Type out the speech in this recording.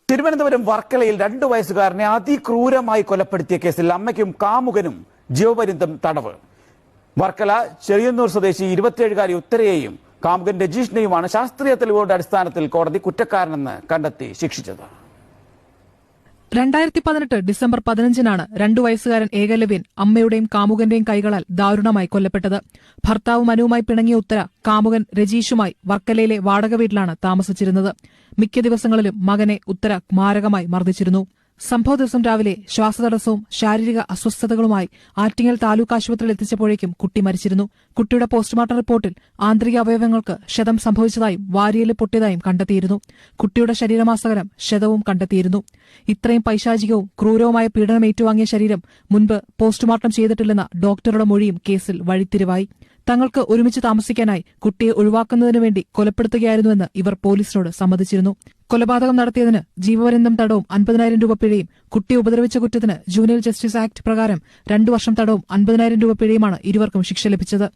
തിരുവനന്തപുരം വർക്കലയിൽ 2 വയസ്സുകാരനെ അതിക്രൂരമായി കൊലപ്പെടുത്തിയ കേസിൽ അമ്മയ്ക്കും കാമുകനും ജീവപര്യന്തം തടവ്. വർക്കല ചെറിയന്നൂർ സ്വദേശി 27-കാരി ഉത്തരയെയും കാമുകൻ രജീഷിനെയുമാണ് ശാസ്ത്രീയ തെളിവുകളുടെ അടിസ്ഥാനത്തിൽ കോടതി കുറ്റക്കാരനെന്ന് കണ്ടെത്തി ശിക്ഷിച്ചത്. 2018 ഡിസംബർ 15-നാണ് 2 വയസ്സുകാരൻ ഏകലവ്യൻ അമ്മയുടെയും കാമുകന്റെയും കൈകളാൽ ദാരുണമായി കൊല്ലപ്പെട്ടത്. ഭർത്താവ് മനുവുമായി പിണങ്ങിയ ഉത്തര കാമുകൻ രജീഷുമായി വർക്കലയിലെ വാടക വീട്ടിലാണ് താമസിച്ചിരുന്നത്. മിക്ക ദിവസങ്ങളിലും മകനെ ഉത്തര മാരകമായി മർദ്ദിച്ചിരുന്നു. സംഭവ ദിവസം രാവിലെ ശ്വാസതടസ്സവും ശാരീരിക അസ്വസ്ഥതകളുമായി ആറ്റിങ്ങൽ താലൂക്ക് ആശുപത്രിയിൽ എത്തിച്ചപ്പോഴേക്കും കുട്ടി മരിച്ചിരുന്നു. കുട്ടിയുടെ പോസ്റ്റ്മോർട്ടം റിപ്പോർട്ടിൽ ആന്തരിക അവയവങ്ങൾക്ക് ക്ഷതം സംഭവിച്ചതായും വാരിയല് പൊട്ടിയതായും കണ്ടെത്തിയിരുന്നു. കുട്ടിയുടെ ശരീരമാസകലം ക്ഷതവും കണ്ടെത്തിയിരുന്നു. ഇത്രയും പൈശാചികവും ക്രൂരവുമായ പീഡനം ഏറ്റുവാങ്ങിയ ശരീരം മുൻപ് പോസ്റ്റ്മോർട്ടം ചെയ്തിട്ടില്ലെന്ന ഡോക്ടറുടെ മൊഴിയും കേസിൽ വഴിത്തിരിവായി. തങ്ങൾക്ക് ഒരുമിച്ച് താമസിക്കാനായി കുട്ടിയെ ഒഴിവാക്കുന്നതിനു വേണ്ടി കൊലപ്പെടുത്തുകയായിരുന്നുവെന്ന് ഇവർ പോലീസിനോട് സമ്മതിച്ചിരുന്നു. കൊലപാതകം നടത്തിയതിന് ജീവപര്യന്തം തടവും 50,000 രൂപ പിഴയും, കുട്ടിയെ ഉപദ്രവിച്ച കുറ്റത്തിന് ജുവനൈൽ ജസ്റ്റിസ് ആക്ട് പ്രകാരം 2 വർഷം തടവും 50,000 രൂപ പിഴയുമാണ് ഇരുവർക്കും ശിക്ഷ ലഭിച്ചത്.